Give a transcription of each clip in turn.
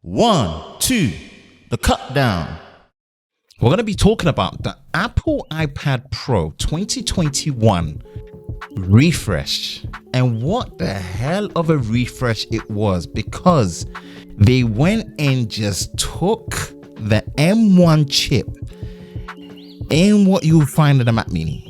1, 2, the cut down. We're going to be talking about the Apple iPad Pro 2021 refresh and what the hell of a refresh it was, because they went and just took the M1 chip in what you'll find in the Mac Mini.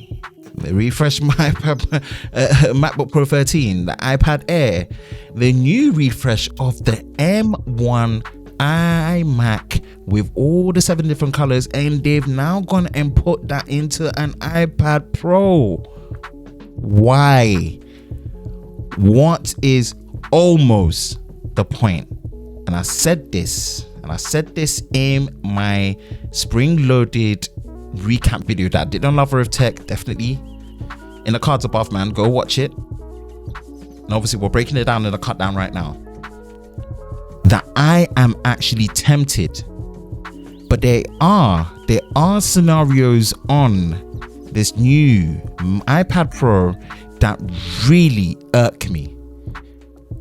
They refreshed my MacBook Pro 13, the iPad Air, the new refresh of the M1 iMac with all the 7 different colors, and they've now gone and put that into an iPad Pro. Why? What is almost the point? And I said this in my spring-loaded recap video that I did on Lover of Tech, definitely in the cards above, man. Go watch it. And obviously we're breaking it down in the cut down right now, that I am actually tempted, but there are scenarios on this new iPad Pro that really irk me.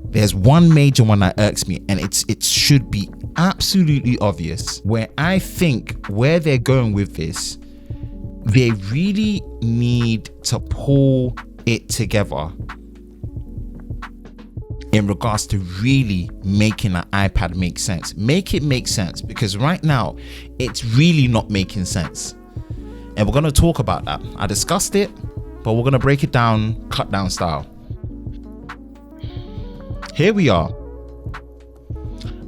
There's one major one that irks me, and it should be absolutely obvious, where I think where they're going with this, they really need to pull it together in regards to really making an iPad make sense. Make it make sense, because right now it's really not making sense. And we're going to talk about that. I discussed it, but we're going to break it down cut down style. Here we are,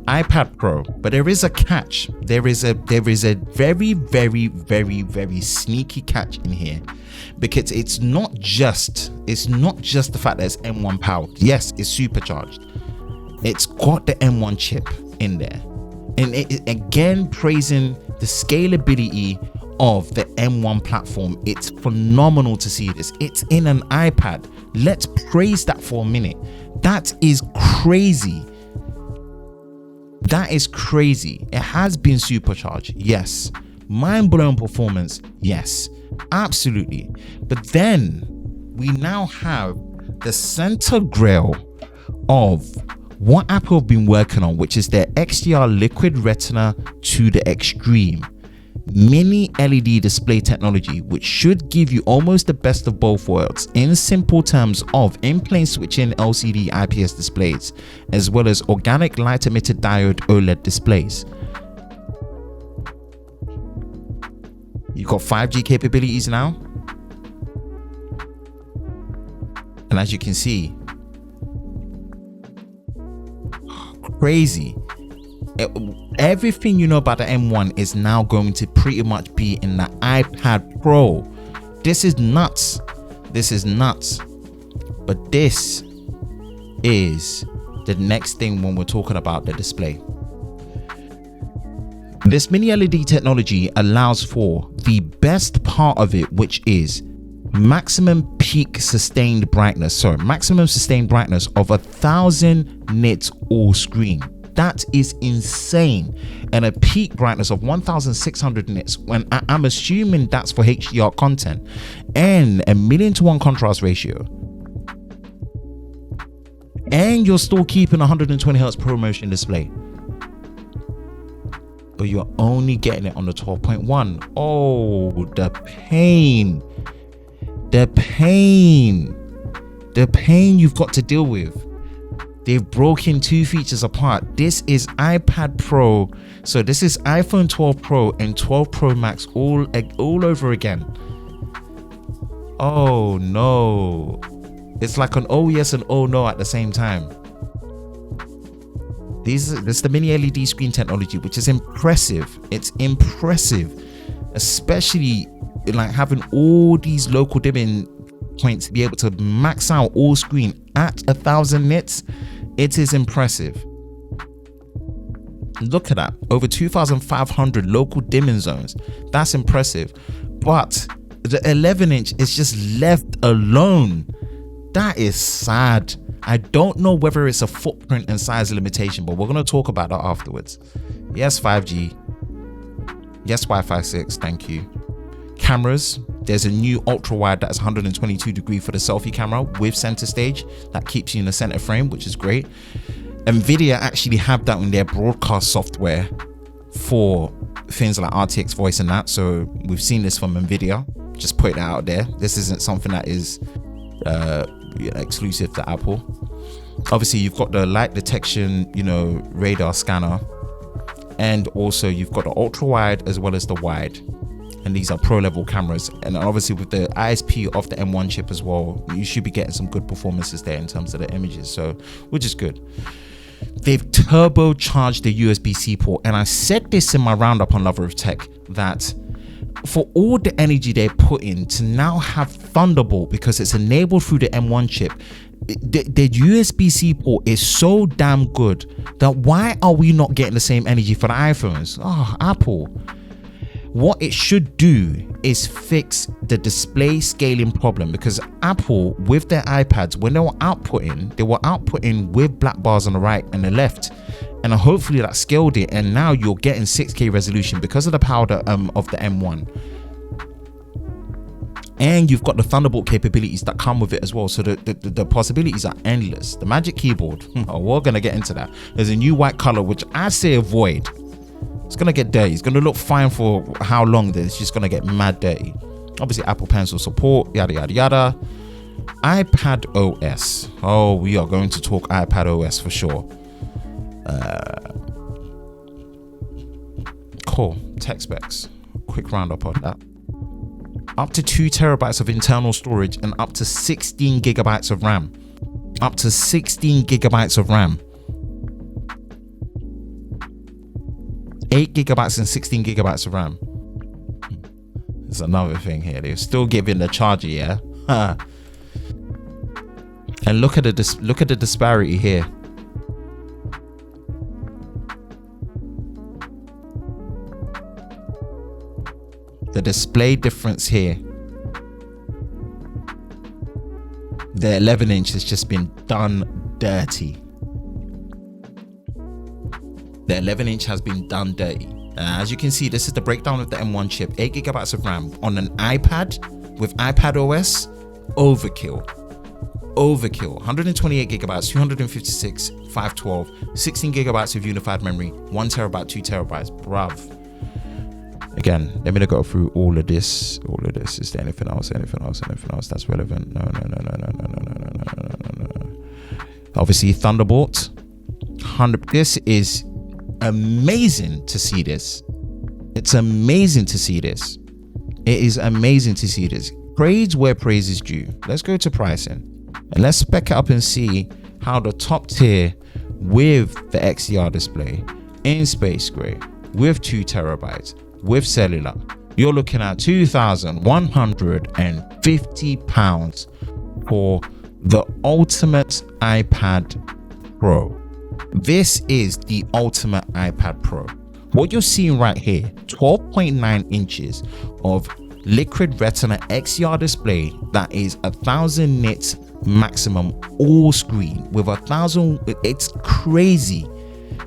iPad Pro, but there is a catch. There is a very, very, very, very sneaky catch in here, because it's not just the fact that it's M1 powered. Yes, it's supercharged. It's got the M1 chip in there, and it again praising the scalability of the M1 platform. It's phenomenal to see this. It's in an iPad. Let's praise that for a minute. That is crazy. That is crazy. It has been supercharged, yes. Mind-blowing performance, yes, absolutely. But then we now have the center grail of what Apple have been working on, which is their XDR Liquid Retina to the extreme mini LED display technology, which should give you almost the best of both worlds in simple terms of in-plane switching LCD IPS displays, as well as organic light emitted diode OLED displays. You've got 5G capabilities now, and as you can see, crazy. Everything you know about the M1 is now going to pretty much be in the iPad Pro. This is nuts. This is nuts. But this is the next thing when we're talking about the display. This mini LED technology allows for the best part of it, which is maximum sustained brightness of 1,000 nits all screen. That is insane. And a peak brightness of 1,600 nits, when I'm assuming that's for HDR content, and a 1,000,000:1 contrast ratio. And you're still keeping 120 Hz ProMotion display, but you're only getting it on the 12.1. Oh, the pain you've got to deal with. They've broken two features apart. This is iPad Pro, so this is iPhone 12 Pro and 12 Pro Max all over again. Oh no, it's like an oh yes and oh no at the same time. This is the mini LED screen technology, which is impressive. It's impressive, especially like having all these local dimming points to be able to max out all screen at 1,000 nits. It is impressive. Look at that, over 2,500 local dimming zones. That's impressive. But the 11-inch is just left alone. That is sad. I don't know whether it's a footprint and size limitation, but we're going to talk about that afterwards. Yes, 5G. Yes, Wi-Fi 6. Thank you. Cameras, there's a new ultra wide that's 122 degree for the selfie camera with center stage that keeps you in the center frame, which is great. Nvidia actually have that in their broadcast software for things like RTX voice and that. So we've seen this from Nvidia. Just put it out there. This isn't something that is exclusive to Apple. Obviously, you've got the light detection, radar scanner, and also you've got the ultra wide as well as the wide. And these are pro level cameras. And obviously with the ISP of the M1 chip as well, you should be getting some good performances there in terms of the images. So, which is good. They've turbocharged the USB-C port. And I said this in my roundup on Lover of Tech, that for all the energy they put in to now have Thunderbolt, because it's enabled through the M1 chip, the USB-C port is so damn good that why are we not getting the same energy for the iPhones? Apple. What it should do is fix the display scaling problem, because Apple with their iPads, when they were outputting with black bars on the right and the left, and hopefully that scaled it, and now you're getting 6K resolution because of the power of the M1. And you've got the Thunderbolt capabilities that come with it as well. So the possibilities are endless. The Magic Keyboard, we're going to get into that. There's a new white color, which I say avoid. It's going to get dirty. It's going to look fine for how long, then it's just going to get mad dirty. Obviously, Apple Pencil support, yada, yada, yada. iPad OS. Oh, we are going to talk iPad OS for sure. Cool. Tech specs. Quick roundup on that. Up to 2 terabytes of internal storage and up to 16 gigabytes of RAM. Up to 16 gigabytes of RAM. 8 gigabytes and 16 gigabytes of RAM. There's another thing here. They're still giving the charger, yeah? And look at the disparity here. The display difference here. The 11-inch has just been done dirty. The 11-inch has been done dirty. As you can see, this is the breakdown of the M1 chip. 8 gigabytes of RAM on an iPad with iPad OS. Overkill. 128 gigabytes, 256, 512, 16 gigabytes of unified memory, 1 terabyte, 2 terabytes. Bruv. Again, let me go through all of this. Is there anything else that's relevant? No. Obviously, Thunderbolt. This is amazing to see this. It's amazing to see this. It is amazing to see this. Praise where praise is due. Let's go to pricing and let's spec it up and see how the top tier with the XDR display in space gray with 2 terabytes with cellular, you're looking at £2,150 for the ultimate iPad Pro. This is the ultimate iPad Pro. What you're seeing right here, 12.9 inches of liquid retina XDR display that is 1000 nits maximum all screen with 1000. It's crazy.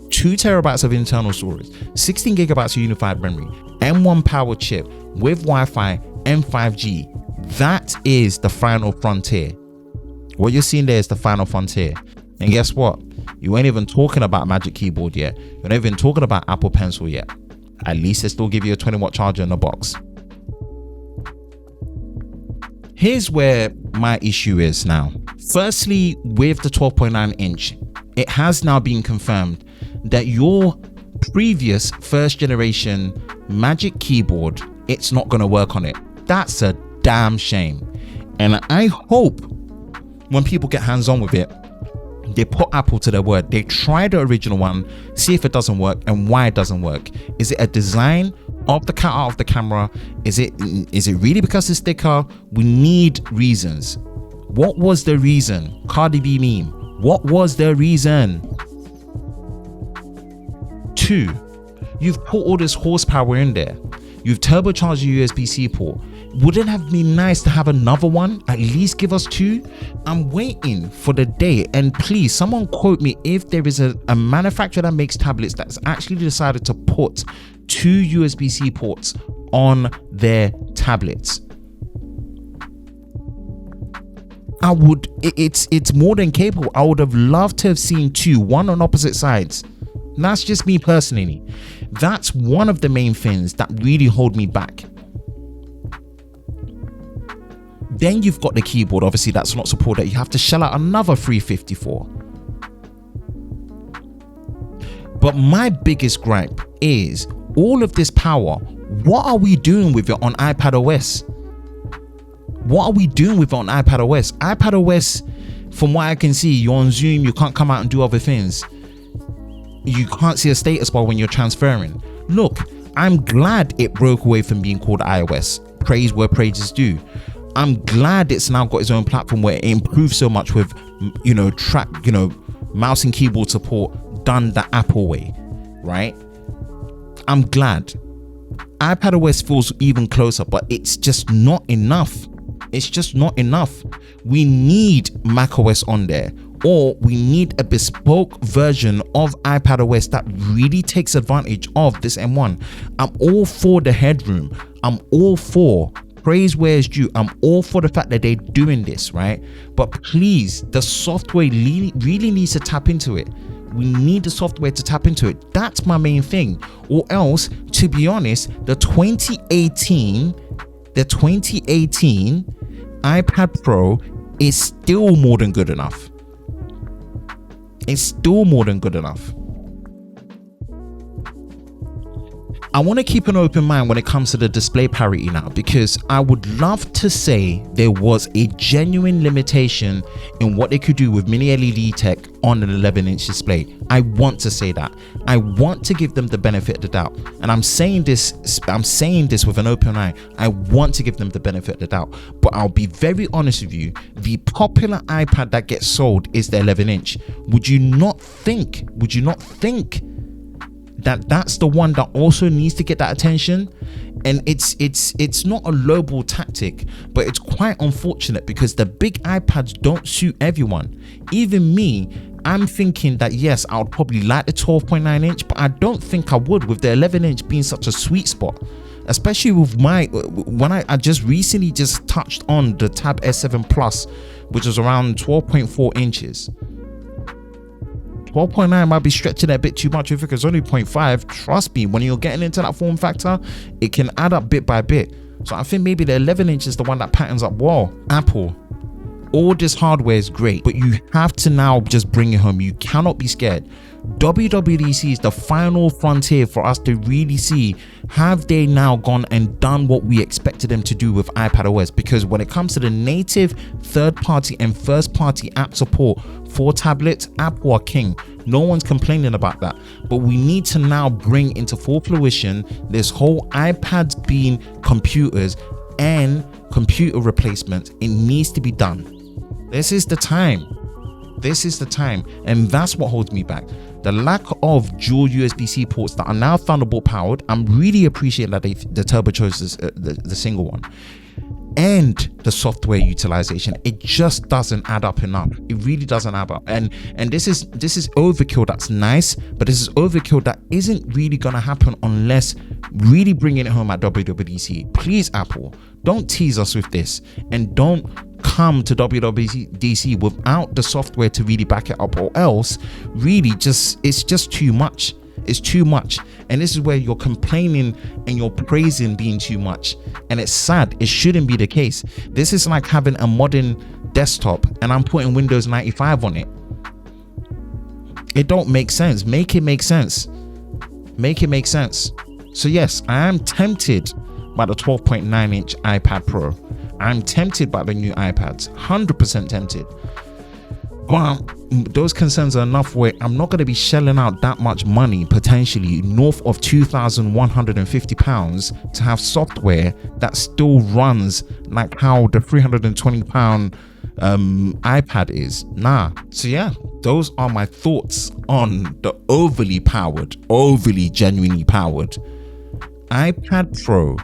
2 terabytes of internal storage, 16 gigabytes of unified memory, M1 power chip with Wi-Fi and 5G. That is the final frontier. What you're seeing there is the final frontier. And guess what? You ain't even talking about Magic Keyboard yet. You're not even talking about Apple Pencil yet. At least they still give you a 20-watt charger in the box. Here's where my issue is now. Firstly, with the 12.9 inch, it has now been confirmed that your previous first generation Magic Keyboard, it's not going to work on it. That's a damn shame. And I hope when people get hands on with it, they put Apple to their word. They try the original one, see if it doesn't work and why it doesn't work. Is it a design of the cutout of the camera? Is it really because it's thicker? We need reasons. What was the reason? Cardi B meme. What was the reason? 2, you've put all this horsepower in there. You've turbocharged your USB-C port. Wouldn't it have been nice to have another one? At least give us 2. I'm waiting for the day, and please someone quote me if there is a manufacturer that makes tablets that's actually decided to put 2 USB-C ports on their tablets. It's more than capable. I would have loved to have seen two, one on opposite sides. That's just me personally. That's one of the main things that really hold me back. Then you've got the keyboard, obviously that's not supported. You have to shell out another $354. But my biggest gripe is all of this power. What are we doing with it on iPad OS? What are we doing with it on iPad OS? iPad OS, from what I can see, you're on Zoom, you can't come out and do other things. You can't see a status bar when you're transferring. Look, I'm glad it broke away from being called iOS. Praise where praise is due. I'm glad it's now got its own platform where it improves so much with, mouse and keyboard support done the Apple way, right? I'm glad. iPad OS feels even closer, but it's just not enough. It's just not enough. We need macOS on there, or we need a bespoke version of iPad OS that really takes advantage of this M1. I'm all for the headroom. I'm all for praise where it's due. I'm all for the fact that they're doing this, right? But please, the software really needs to tap into it. We need the software to tap into it. That's my main thing. Or else, to be honest, the 2018 iPad Pro is still more than good enough. It's still more than good enough. I want to keep an open mind when it comes to the display parity now, because I would love to say there was a genuine limitation in what they could do with mini LED tech on an 11-inch display. I want to say that. I want to give them the benefit of the doubt. And I'm saying this with an open eye. I want to give them the benefit of the doubt. But I'll be very honest with you, the popular iPad that gets sold is the 11-inch. Would you not think that that's the one that also needs to get that attention? And it's not a lowball tactic, but it's quite unfortunate because the big iPads don't suit everyone. Even me, I'm thinking that yes, I would probably like the 12.9 inch, but I don't think I would with the 11 inch being such a sweet spot, especially with when I just recently touched on the Tab S7 Plus, which was around 12.4 inches. 12.9 might be stretching it a bit too much if it's only 0.5. Trust me, when you're getting into that form factor, it can add up bit by bit. So I think maybe the 11 inch is the one that patterns up well. Apple, all this hardware is great, but you have to now just bring it home. You cannot be scared. WWDC is the final frontier for us to really see, have they now gone and done what we expected them to do with iPad OS? Because when it comes to the native third-party and first-party app support for tablets, Apple are king. No one's complaining about that. But we need to now bring into full fruition this whole iPads being computers and computer replacement. It needs to be done. This is the time. And that's what holds me back. The lack of dual USB-C ports that are now Thunderbolt powered. I'm really appreciating that the Turbo chose the single one. And the software utilization, it just doesn't add up enough. It really doesn't add up. And this is overkill. That's nice, but this is overkill that isn't really gonna happen unless really bringing it home at WWDC. Please, Apple, don't tease us with this, and don't come to WWDC without the software to really back it up, or else really it's just too much. It's too much. And this is where you're complaining and you're praising being too much, and it's sad. It shouldn't be the case. This is like having a modern desktop and I'm putting Windows 95 on it. It don't make sense. Make it make sense. So yes, I am tempted by the 12.9 inch iPad Pro. I'm tempted by the new iPads, 100% tempted. But those concerns are enough where I'm not going to be shelling out that much money, potentially north of £2,150, to have software that still runs like how the £320 iPad is. Nah. So yeah, those are my thoughts on the overly genuinely powered iPad Pro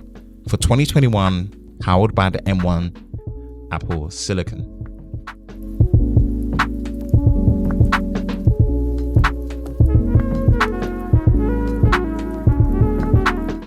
for 2021, powered by the M1 Apple Silicon.